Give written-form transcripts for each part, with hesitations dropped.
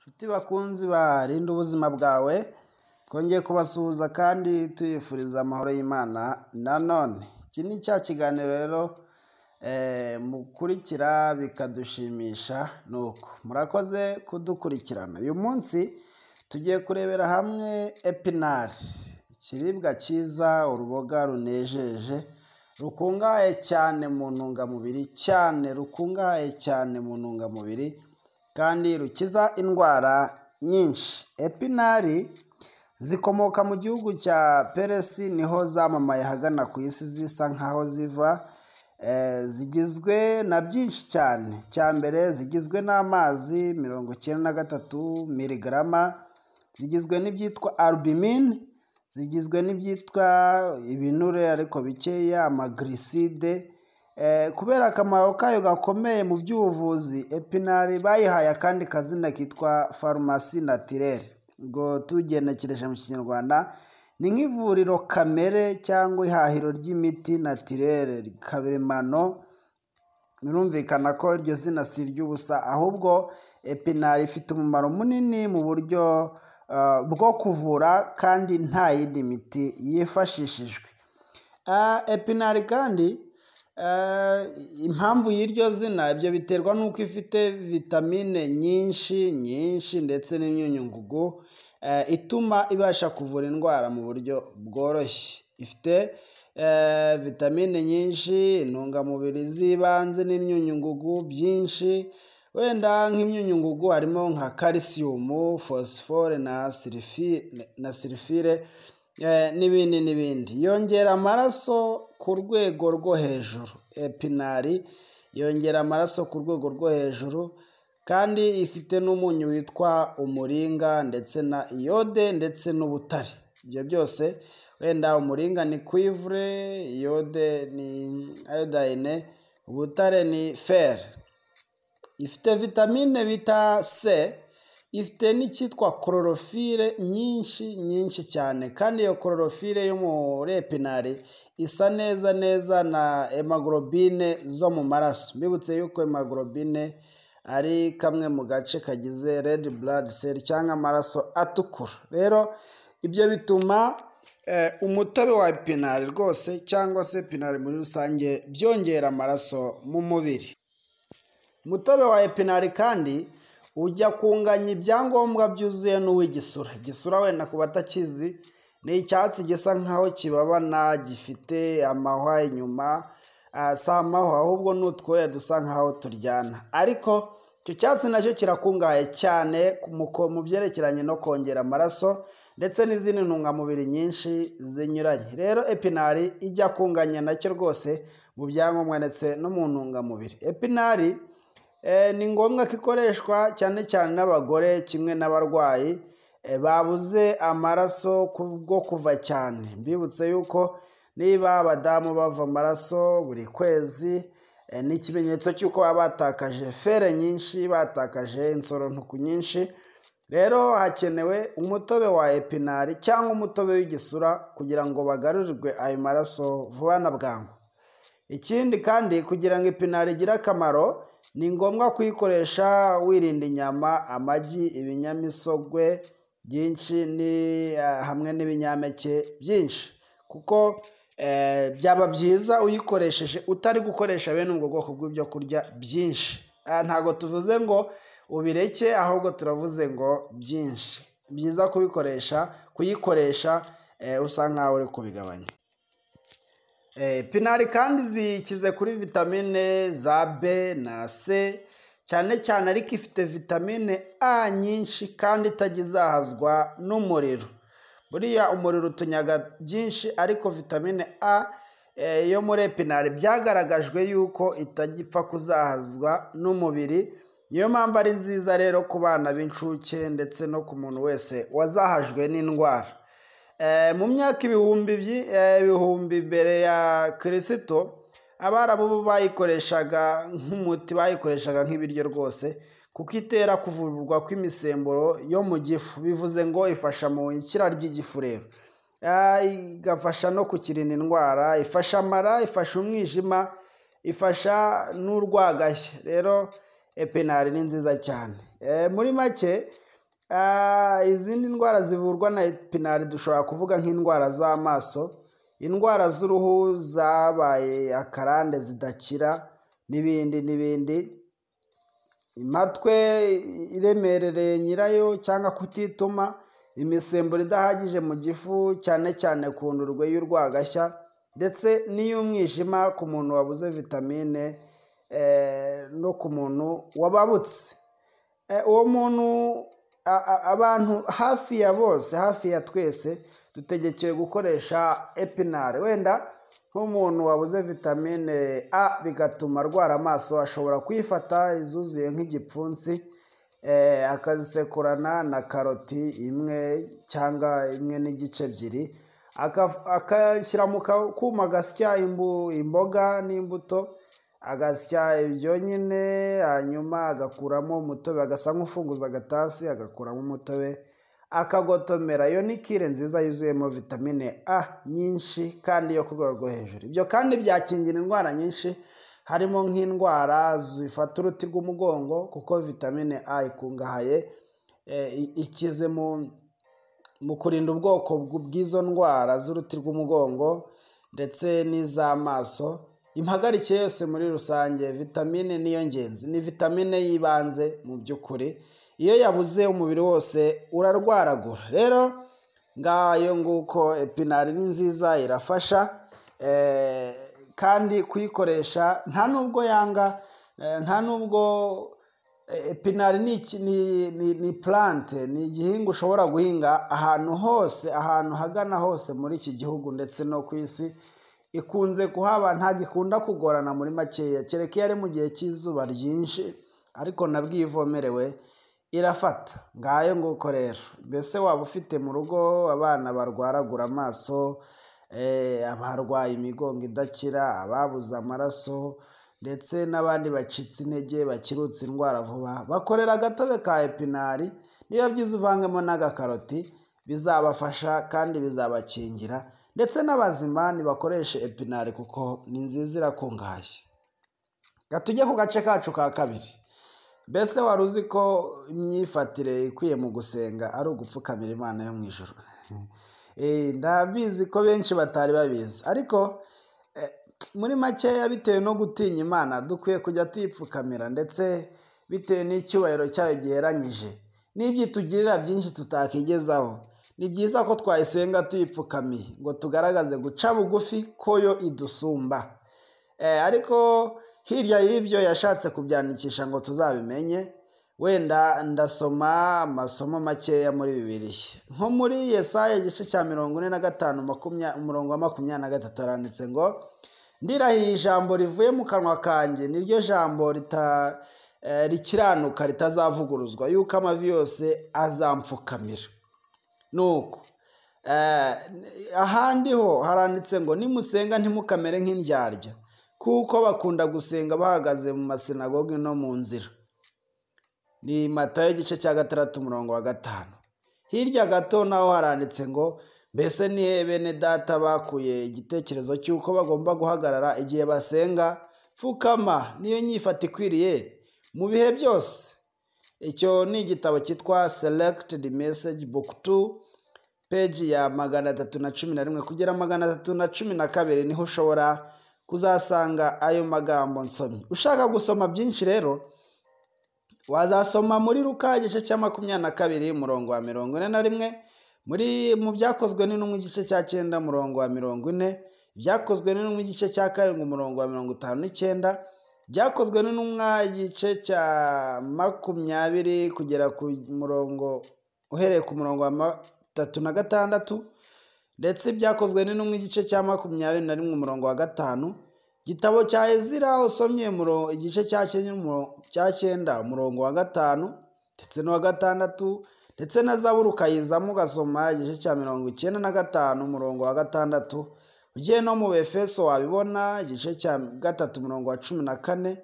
Nshuti bakunzi barinda ubuzima bwawe, twongeye kubasuhuza kandi tuyifuriza amahoro y'Imana. Nanone iki ni cya kiganiro rero mukurikira bikadushimisha, nuko murakoze kudukurikirana. Uyu munsi tugiye kurebera hamwe epinari, ikiribwa cyiza, uruboga runejeje, rukungahaye cyane mu ntungamubiri, rukungahaye cyane mu ntungamubiri kandi rukiza indwara nyinshi. Epinari zikomoka mu gihugu cya Peresi, niho zamamaye hagana ku isi, zisa nkaho ziva. Zigizwe na byinshi cyane. Cya mbere, zigizwe n'amazi 93 miligrama, zigizwe n'ibyitwa albumine, zigizwe n'ibyitwa ibinure ariko bikeya, amagliside. Kubera akamaro kayo gakomeye mu by'ubuvuzi, epinari bayihaye akandi kazina kitwa farumasi naturelle. Ngo tugenekereje mu Kinyarwanda ni nk'ivuriro kamere cyangwa ihahiro ry'imiti naturelle kabiremano. Birumvikana ko iryo zina si iry'ubusa, ahubwo epinari ifite umumaro munini mu buryo bwo kuvura kandi nta yindi miti yifashishijwe. Epinari kandi impamvu y'iryo zina, ibyo biterwa n'uko ifite vitamine nyinshi ndetse n'imyunyungugu ituma ibasha kuvura indwara mu buryo bworoshye. Ifite vitamine nyinshi, intungamubiri z'ibanze n'imyunyungugu byinshi. Wenda nk'imyunyungugu harimo nka calcium, phosphore na sulfure n'ibindi. Yongera amaraso ku rwego rwo hejuru. Epinari yongera amaraso ku rwego rwo hejuru kandi ifite n'umunyu witwa umuringa ndetse na iyode ndetse n'ubutare. Ibyo byose, wenda umuringa ni cuivre, iyode ni iodine, ubutare ni fer. Ifite vitamine bita C, ifite n'icyitwa chlorophylle nyinshi cyane, kandi iyo chlorophylle yo muri epinari isa neza na hemoglobine zo mu maraso. Mbibutse yuko hemoglobine ari kamwe mu gace kagize red blood cell cyangwa amaraso atukura. Rero ibyo bituma umutobe wa epinari rwose, cyangwa se epinari muri rusange, byongera amaraso mu mubiri. Umutobe wa epinari kandi ujya kunganya ibyangombwa byuzuye n'uw'igisura. Igisura, wenda ku batakizi, ni icyatsi gisa nkaho kibabana, gifite amahwa inyuma. Si amahwa ahubwo ni utwoya dusa nkaho turyana, ariko icyo cyatsi nacyo kirakungahaye cyane mu byerekeranye no kongera amaraso ndetse n'izindi ntungamubiri nyinshi zinyuranye. Rero epinari ijya kunganya nacyo rwose mu byangombwa ndetse no mu ntungamubiri. Epinari ni ngombwa ko ikoreshwa cyane n'abagore, kimwe n'abarwayi babuze amaraso kubwo kuva cyane. Mbibutse yuko niba abadamu bava amaraso buri kwezi, ni ikimenyetso cy'uko baba batakaje fere nyinshi, batakaje insorontuku nyinshi. Rero hakenewe umutobe wa epinari cyangwa umutobe w'igisura kugira ngo bagarurirwe ayo maraso vuba na bwangu. Ikindi kandi, kugira ngo epinari igire akamaro, ni ngombwa kuyikoresha wirinda inyama, amagi, ibinyamisogwe byinshi hamwe n'ibinyampeke byinshi, kuko byaba byiza uyikoresheje utari gukoresha bene ubwo bwoko bw'ibyo kurya byinshi. Ntabwo tuvuze ngo ubireke, ahubwo turavuze ngo byinshi. Byiza kuyikoresha usa nkaho uri kubigabanya. Epinari kandi zikize kuri vitamine za B na C cyane, ariko ifite vitamine A nyinshi kandi itagizahazwa n'umuriro. Buriya umuriro utunyaga byinshi, ariko vitamine A yo muri epinari byagaragajwe yuko itagipfa kuzahazwa n'umubiri. Niyo mpamvu ari nziza rero ku bana b'incuke ndetse no ku muntu wese wazahajwe n'indwara. Mu myaka ibihumbi mbere ya Kristo, Abarabu bayikoreshaga nk'umuti, bayikoreshaga nk'ibiryo rwose, kuko itera kuvurwa kw'imisemburo yo mu gifu. Bivuze ngo ifasha mu ikira ry'igifu. Rero igafasha no kukirinda indwara, ifasha amara, ifasha umwijima, ifasha n'urwagashya. Rero epinari ni nziza cyane. Muri make Izindi ndwara zivurwa na epinari dushobora kuvuga nk'indwara z'amaso, indwara z'uruhu zabaye akarande zidakira n'ibindi. Impatwe iremerereye nyirayo cyangwa kutituma, imisemburo idahagije mu gifu cyane cyane ku ndurwe y'urwagashya, ndetse n'iy'umwijima ku muntu wabuze vitamine no ku muntu wababutse. Uwo muntu abantu hafi ya bose, hafi ya twese dutegekewe gukoresha epinari. Wenda nk'umuntu wabuze vitamine A bigatuma arwara amaso, ashobora kuyifata izuzuye nk'igipfunsi, akazisekurana na karoti imwe cyangwa imwe n'igice ebyiri, akashyira mu kuma gasya imboga n'imbuto, agasya ibyo nyine, hanyuma agakuramo umutobe, agasa nk'ufunguza agatasi, agakuramo umutobe, akagotomera. Iyo ni kire nziza yuzuyemo vitamine A nyinshi kandi yo ku rwego rwo hejuru. Ibyo kandi byakingira indwara nyinshi, harimo nk'indwara zifata uruti rw'umugongo, kuko vitamine A ikungahaye, ikize mu kurinda ubwoko bw'izo ndwara z'uruti rw'umugongo ndetse n'iz'amaso. Impagarike yose muri rusange, vitamine niyo ngenzi, ni vitamine y'ibanze mu by'ukuri. Iyo yabuze umubiri wose urarwaragura. Rero ngayo nguko epinari ni nziza, irafasha, kandi kuyikoresha nta nubwo yanga, nta nubwo epinari ni plante, ni igihingwa ushobora guhinga ahantu hose, ahantu hagana hose muri iki gihugu ndetse no ku isi. Ikunze kuhaba, ntabwo ikunda kugorana muri makeya, kereka iyo ari mu gihe cy'izuba ryinshi, ariko nabwo iyo ivomerewe irafata. Ngayo nguko rero, mbese waba ufite mu rugo abana barwaragura amaso, abarwaye imigongo idakira, ababuze amaraso, ndetse n'abandi bacitse intege, bakirutse indwara vuba, bakorera agatobe ka epinari. Niba byiza uvangemo n'agakaroti, bizabafasha kandi bizabakingira. Ndetse n'abazima nibakoreshe epinari kuko ni nziza, irakungahaye. Tujye ku gace kacu ka kabiri. Mbese wari uzi ko imyifatire ikwiye mu gusenga ari ugupfukamira Imana yo mu ijuru? Ndabizi ko benshi batari babizi, ariko muri makeya bitewe no gutinya Imana dukwiye kujya tuyipfukamira, ndetse bitewe n'icyubahiro cyayo giheranyije n'ibyitugirira byinshi tutakigezaho. Ni byiza ko twayisenga tuyipfukamiye ngo tugaragaze guca bugufi ko yo idusumba. Ariko hirya y'ibyo yashatse kubyandikisha ngo tuzabimenye. Wenda ndasoma amasomo makeya muri Bibiliya. Nko muri Yesaya igice cya 45 umurongo wa 23 haranditse ngo, ndirahiye ijambo rivuye mu kanwa kanjye, niryo jambo rikiranuka ritazavuguruzwa, yuko amavi yose azampfukamira. Nuko ahandi ho haranditse ngo, nimusenga ntimukamere nk'indyarya, kuko bakunda gusenga bahagaze mu masinagogi no mu nzira. Ni Matayo igice cya 6 umurongo wa 5. Hirya gato naho haranditse ngo, mbese ni bene data bakuye igitekerezo cy'uko bagomba guhagarara igihe basenga. Pfukama niyo nyifata ikwiriye mu bihe byose. Icyo ni igitabo cyitwa Selected Message Book 2, page ya 311 kugera 312, niho ushobora kuzasanga ayo magambo nsomye. Ushaka gusoma byinshi rero, wazasoma muri Luka igice cya 22 umurongo wa 41, mu byakozwe n'intumwa igice cya 9 umurongo wa 40, byakozwe n'intumwa igice cya 7 umurongo wa 59, byakozwe n'intumwa igice cya 20 kugera ku murongo uhereye ku murongo wa 36, ndetse byakozwe n'intumwa igice cya 21 umurongo wa 5. Gitabo cya Ezira usomye igice cya 9 umurongo wa 5 ndetse no wa 6, ndetse na Zaburi ukayizamo ugasoma igice cya 95 umurongo wa 6. Ugiye no mu Efeso wabibona igice cya 3 umurongo wa 14.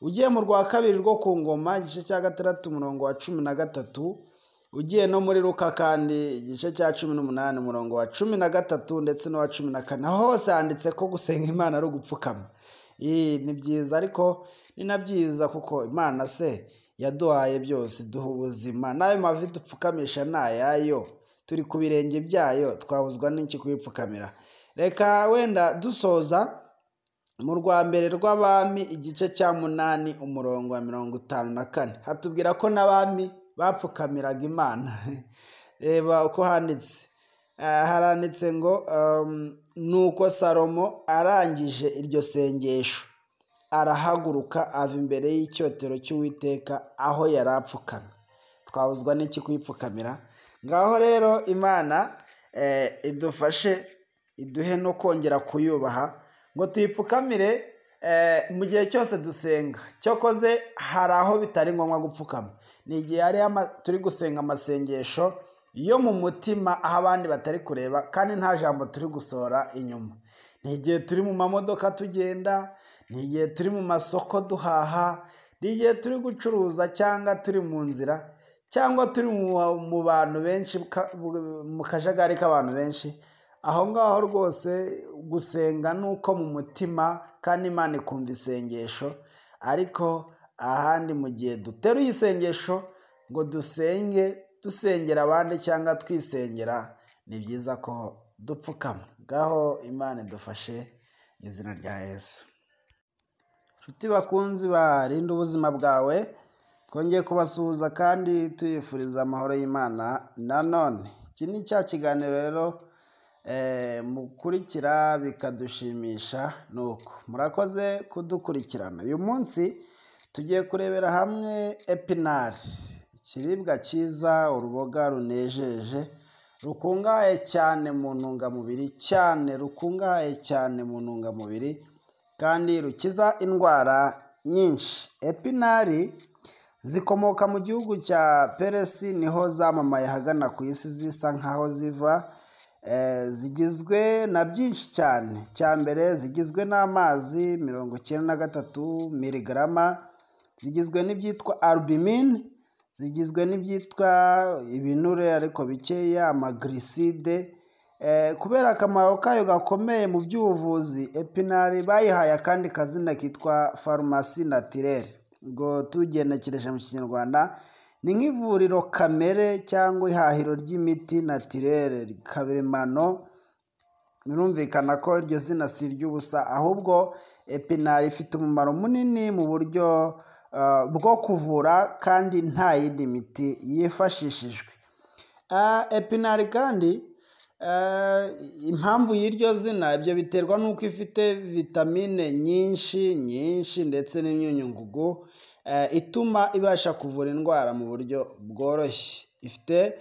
Ugiye mu rwa kabiri rwo ku ngoma igice cya 6 umurongo wa 13. Ugiye no muri Luka kandi igice cya 18 umurongo wa 13 ndetse no wa 14. Hose handitse ko gusenga Imana ari ugupfukama. Ni byiza, ariko ni na byiza kuko Imana se yaduhaye byose, duha ubuzima, n'ayo mavi dupfukamisha ni ayayo, turi ku birenge byayo, twabuzwa n'iki kuyipfukamira? Reka wenda dusoza mu rwa mbere rw'abami igice cya 8 umurongo wa 54 hatubwira ko n'abami bapfukamiraga Imana. Reba uko handitse, haranditse ngo nuko Salomo arangije iryo sengesho arahaguruka ava imbere y'icyotero cy'Uwiteka aho yari apfukamye. Twabuzwa n'iki kuyipfukamira? Ngaho rero Imana idufashe, iduhe no kongera kuyubaha, ngo tuyipfukamire mu gihe cyose dusenga. Cyokoze hari aho bitari ngombwa gupfukama, ni igihe turi gusenga amasengesho yo mu mutima, aho abandi batari kureba kandi nta jambo turi gusohora inyuma. Ni igihe turi mu mamodoka tugenda, ni igihe turi mu masoko duhaha, ni igihe turi gucuruza cyangwa turi mu nzira, cyangwa turi mu bantu benshi, mu kajagari k'abantu benshi. Aho ngaho rwose gusenga nuko mu mutima, kandi Imana ikumva isengesho. Ariko ahandi mu gihe duteruye isengesho ngo dusenge, dusengera abandi cyangwa twisengera, ni byiza ko dupfukama. Ngaho Imana idufashe mu izina rya Yesu. Nshuti bakunzi barinda ubuzima bwawe, twongeye kubasuhuza kandi tuyifuriza amahoro y'Imana. Nanone iki ni cya kiganiro rero mukurikira bikadushimisha, nuko murakoze kudukurikirana. Uyu munsi tugiye kurebera hamwe epinari, ikiribwa cyiza, uruboga runejeje, rukungahaye cyane mu ntungamubiri, rukungahaye cyane mu ntungamubiri kandi rukiza indwara nyinshi. Epinari zikomoka mu gihugu cya Peresi, niho zamamaye hagana ku isi, zisa nkaho ziva. Zigizwe na byinshi cyane. Cya mbere, zigizwe n'amazi 93 miligrama, zigizwe n'ibyitwa albumine, zigizwe n'ibyitwa ibinure ariko bikeya, amagliside. Kubera akamaro kayo gakomeye mu by'ubuvuzi, epinari bayihaye akandi kazina kitwa pharmacie naturelle. Ngo tugenekereje mu Kinyarwanda ni nk'ivuriro kamere cyangwa ihahiro ry'imiti naturelle kabiremano. Birumvikana ko iryo zina si iry'ubusa, ahubwo epinari ifite umumaro munini mu buryo bwo kuvura kandi nta yindi miti yifashishijwe. Epinari kandi impamvu y'iryo zina, ibyo biterwa n'uko ifite vitamine nyinshi ndetse n'imyunyungugu ituma ibasha kuvura indwara mu buryo bworoshye. Ifite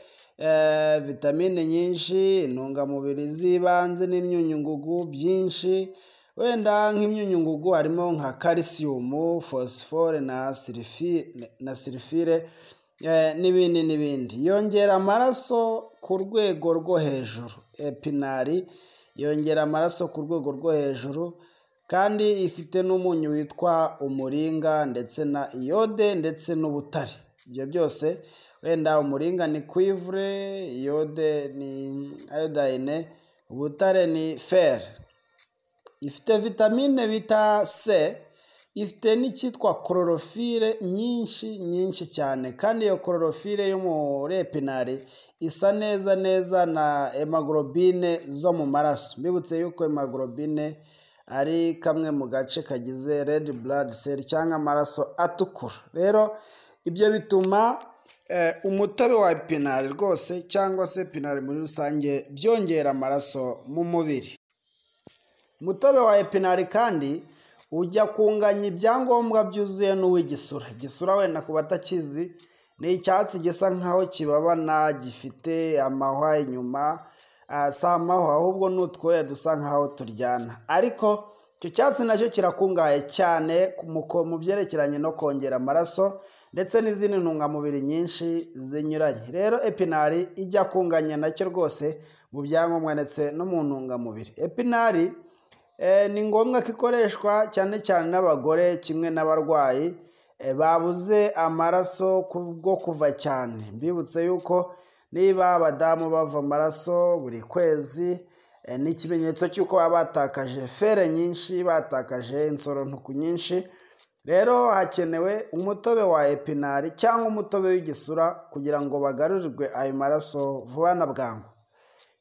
vitamine nyinshi, intungamubiri z'ibanze n'imyunyungugu byinshi. Wenda nk'imyunyungugu harimo nka calcium, phosphore na sulfure n'ibindi. Yongera amaraso ku rwego rwo hejuru. Epinari yongera amaraso ku rwego rwo hejuru, kandi ifite n'umunyu witwa umuringa ndetse na iyode ndetse n'ubutare. Ibyo byose, wenda umuringa ni cuivre, iyode ni iodine, ubutare ni fer. Ifite vitamine bita C, ifite n'icyitwa chlorophylle nyinshi cyane, kandi iyo chlorophylle yo muri epinari isa neza na hemoglobine zo mu maraso. Mbibutse yuko hemoglobine ari kamwe mu gace kagize red blood cell cyangwa amaraso atukura. Rero ibyo bituma umutobe wa epinari rwose, cyangwa se epinari muri rusange, byongera amaraso mu mubiri. Umutobe wa epinari kandi ujya kunganya ibyangombwa byuzuye n'uw'igisura. Igisura wenda ku batakizi, ni icyatsi gisa nkaho kibabana, gifite amahwa inyuma. Si amahwa, ahubwo n'utwoya dusa nkaho turyana. Ariko icyo cyatsi nacyo kirakungahaye cyane mu byerekeranye no kongera amaraso ndetse n'izindi ntungamubiri nyinshi zinyuranye. Rero epinari ijya kunganya nacyo rwose mu byangombwa ndetse no mu ntungamubiri. Epinari ni ngombwa ko ikoreshwa cyane n'abagore, kimwe n'abarwayi babuze amaraso kubwo kuva cyane. Mbibutse yuko niba abadamu bava amaraso buri kwezi, ni ikimenyetso cy'uko baba batakaje fere nyinshi, batakaje insorontuku nyinshi, rero hakenewe umutobe wa epinari cyangwa umutobe w'igisura kugira ngo bagarurirwe ayo maraso vuba na bwangu.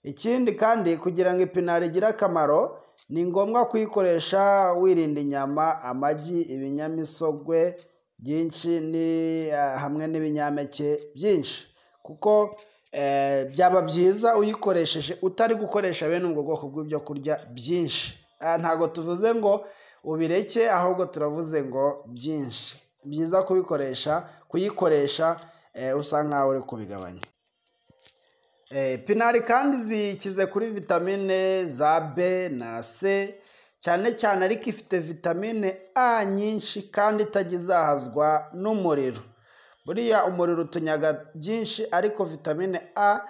Ikindi kandi kugira ngo epinari igire akamaro ni ngombwa kuyikoresha wirinda inyama, amagi, ibinyamisogwe byinshi hamwe n'ibinyampeke byinshi, kuko byaba byiza uyikoresheje utari gukoresha bene ubwo bwoko bw'ibyo kurya byinshi. Ntabwo tuvuze ngo ubireke, ahubwo turavuze ngo byinshi. Byiza kuyikoresha usa nkaho uri kubigabanya. Epinari kandi zikize kuri vitamine za B na C cyane cyane, ariko ifite vitamine A nyinshi kandi itajya izahazwa n'umuriro. Buriya umuriro utunyaga byinshi, ariko vitamine A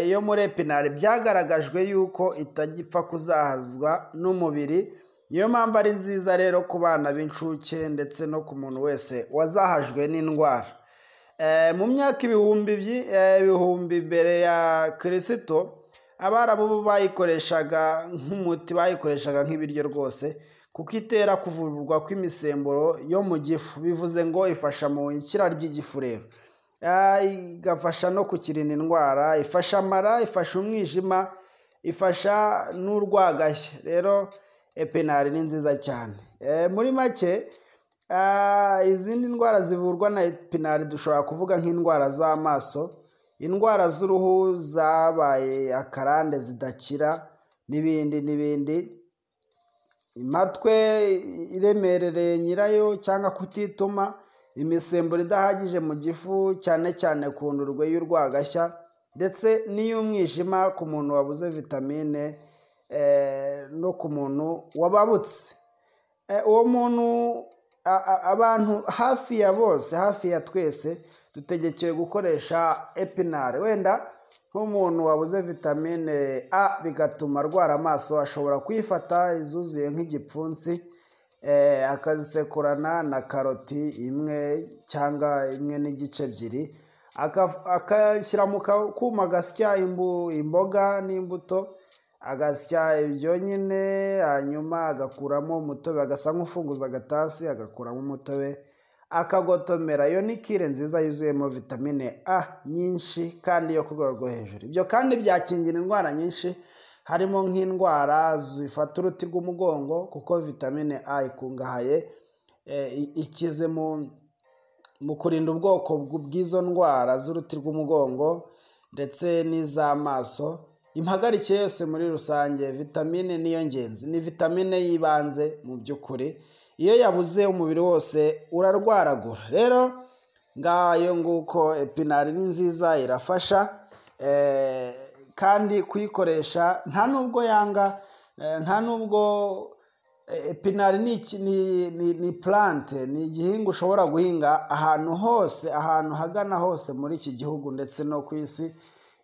yo muri epinari byagaragajwe yuko itajya ipfa kuzahazwa n'umubiri. Niyo mpamvu ari nziza rero ku bana b'incuke ndetse no ku muntu wese wazahajwe n'indwara. Mu myaka ibihumbi mbere ya Kristo, Abarabu bayikoreshaga nk'umuti, bayikoreshaga nk'ibiryo rwose, kuko itera kuvurwa kw'imisemburo yo mu gifu. Bivuze ngo ifasha mu ikira ry'igifu, rero igafasha no kukirinda indwara, ifasha amara, ifasha umwijima, ifasha n'urwagashya. Rero epinari ni nziza cyane. Muri make izindi ndwara zivurwa na epinari dushobora kuvuga nk'indwara z'amaso, indwara z'uruhu zabaye akarande zidakira, n'ibindi. Impatwe iremerereye nyirayo cyangwa kutituma, imisemburo idahagije mu gifu cyane cyane ku ndurwe y'urwagashya, ndetse n'iy'umwijima ku muntu wabuze vitamine no ku muntu wababutse. Uwo muntu, abantu hafi ya bose, hafi ya twese dutegekewe gukoresha epinari. Wenda nk'umuntu wabuze vitamine A bigatuma arwara amaso, ashobora kuyifata izuzuye nk'igipfunsi, akazisekurana na karoti imwe cyangwa imwe n'igice ebyiri, akashyira mu kuma agasya imboga n'imbuto, agasya ibyo nyine, hanyuma agakuramo umutobe, agasa nk'ufunguza agatasi, agakuramo umutobe, akagotomera. Iyo ni kire nziza yuzuyemo vitamine A nyinshi kandi yo ku rwego rwo hejuru. Ibyo kandi byakingira indwara nyinshi, harimo nk'indwara zifata uruti rw'umugongo, kuko vitamine A ikungahaye, ikize mu kurinda ubwoko bw'izo ndwara z'uruti rw'umugongo ndetse n'iz'amaso. Impagarike yose muri rusange, vitamine niyo ngenzi, ni vitamine y'ibanze mu by'ukuri. Iyo yabuze umubiri wose urarwaragura. Rero ngayo nguko epinari ni nziza, irafasha, kandi kuyikoresha nta nubwo yanga, nta nubwo epinari ni plante, ni igihingwa ushobora guhinga ahantu hose, ahantu hagana hose muri iki gihugu ndetse no ku isi.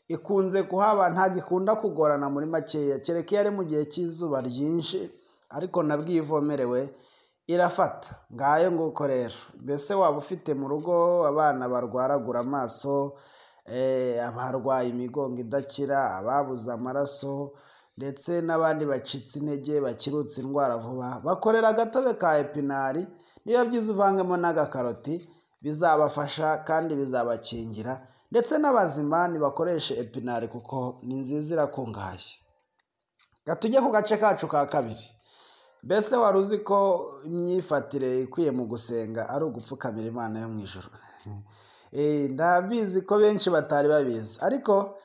Ikunze kuhaba, ntabwo ikunda kugorana muri makeya, kereka iyo ari mu gihe cy'izuba ryinshi, ariko nabwo iyo ivomerewe irafata. Ngayo nguko rero. Mbese waba ufite mu rugo abana barwaragura amaso, abarwaye imigongo idakira, ababuze amaraso, ndetse n'abandi bacitse intege, bakirutse indwara vuba, bakorera agatobe ka epinari, niba byiza uvangemo n'agakaroti, bizabafasha kandi bizabakingira. Ndetse n'abazima nibakoreshe epinari kuko ni nziza, irakungahaye. Tujye ku gace kacu ka kabiri. Mbese wari uzi ko imyifatire ikwiye mu gusenga ari ugupfukamira Imana yo mu ijuru? Ndabizi ko benshi batari babizi, ariko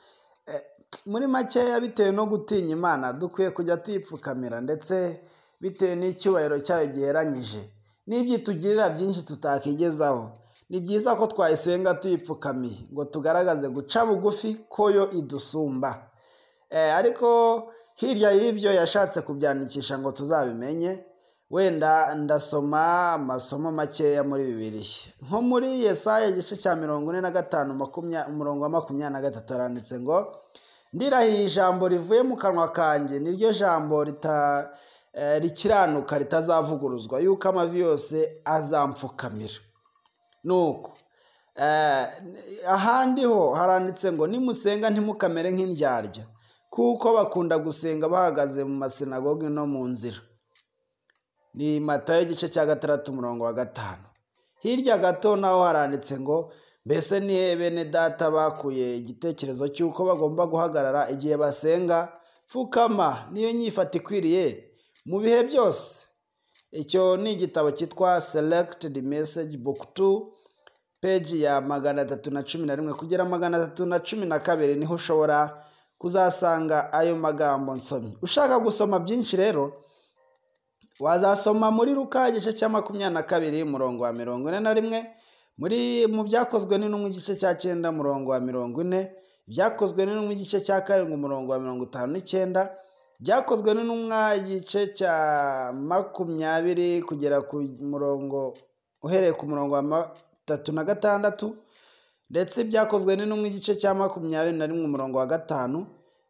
muri makeya bitewe no gutinya Imana dukwiye kujya tuyipfukamira, ndetse bitewe n'icyubahiro cyayo giheranyije n'ibyitugirira byinshi tutakigezaho. Ni byiza ko twayisenga tuyipfukamiye ngo tugaragaze guca bugufi ko yo idusumba. Ariko hirya y'ibyo yashatse kubyandikisha ngo tuzabimenye. Wenda ndasoma amasomo makeya muri Bibiliya. Nko muri Yesaya igice cya 45 umurongo wa 23 haranditse ngo, ndirahiye ijambo rivuye mu kanwa kanjye, niryo jambo rikiranuka ritazavuguruzwa, yuko amavi yose azampfukamira. Nuko ahandi ho haranditse ngo, nimusenga ntimukamere nk'indyarya, kuko bakunda gusenga bahagaze mu masinagogi no mu nzira, ni Matayo igice cya 6 umurongo wa 5. Hirya gato naho haranditse ngo mbese ni bene data bakuye igitekerezo cy'uko bagomba guhagarara igihe basenga, pfukama niyo nyifata ikwiriye mu bihe byose. Icyo ni igitabo cyitwa Selected Message Book 2 page ya 311 kugera 312 niho ushobora kuzasanga ayo magambo nsomye. Ushaka gusoma byinshi rero wazasoma muri Luka igice cya 22 umurongo wa 41, mu byakozwe n'intumwa igice cya 9 umurongo wa 40, byakozwe n'intumwa igice cya 7 umurongo wa 59, byakozwe n'intumwa igice cya 20 kugera ku murongo uhereye ku murongo wa 36, ndetse byakozwe n'intumwa igice cya 21 umurongo wa 5,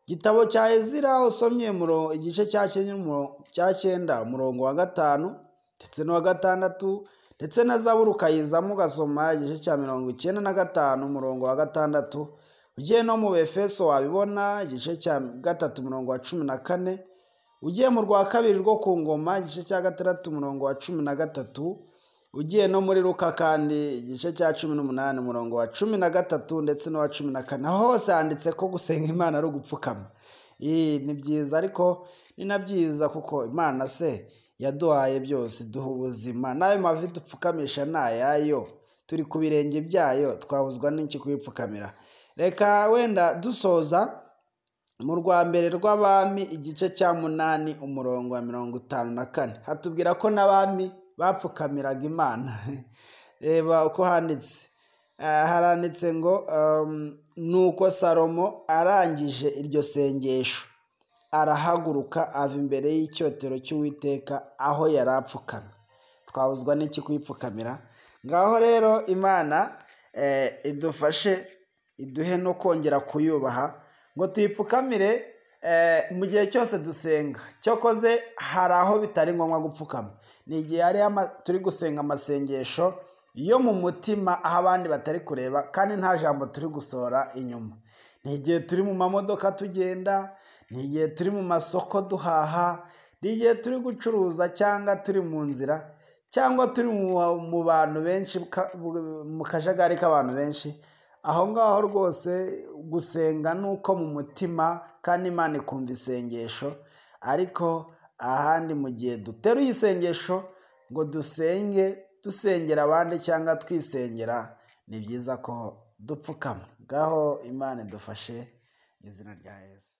gitabo cya Ezira usomye igice cya 9 umurongo wa 5 ndetse no wa 6, ndetse na Zaburi ukayizamo ugasoma igice cya 95 umurongo wa 6. Ugiye no mu Efeso wabibona igice cya 3 umurongo wa 14, ugiye mu rwa kabiri rwo ku ngoma igice cya 6 umurongo wa 13, ugiye no muri Luka kandi igice cya 18 umurongo wa 13 ndetse no wa 14. Hose handitse ko gusenga Imana ari ugupfukama. Ni byiza, ariko ni na byiza kuko Imana se yaduhaye byose, duha ubuzima, nayo mavi dupfukamisha nayayo, turi ku birenge byayo, twabuzwa n'iki kuyipfukamira? Reka wenda dusoza mu rwa mbere rw'Abami igice cya 8 umurongo wa 54 hatubwira ko n'abami bapfukamiraga Imana. Reba uko handitse, haranditse ngo nuko Salomo arangije iryo sengesho arahaguruka ava imbere y'icyotero cy'Uwiteka aho yari apfukamye. Twabuzwa n'iki kuyipfukamira? Ngaho rero Imana idufashe, iduhe no kongera kuyubaha ngo tuyipfukamire mu gihe cyose dusenga. Cyokoze hari aho bitari ngombwa gupfukama, ni igihe turi gusenga amasengesho yo mu mutima aho abandi batari kureba kandi nta jambo turi gusohora inyuma. Ni igihe turi mu mamodoka tugenda, ni igihe turi mu masoko duhaha, ni igihe turi gucuruza cyangwa turi mu nzira, cyangwa turi mu bantu benshi, mu kajagari k'abantu benshi. Aho ngaho rwose gusenga nuko mu mutima kandi Imana ikumva isengesho. Ariko ahandi mu gihe duteruye isengesho ngo dusengera abandi cyangwa twisengera, ni byiza ko dupfukama. Ngaho Imana idufashe mu izina rya Yesu.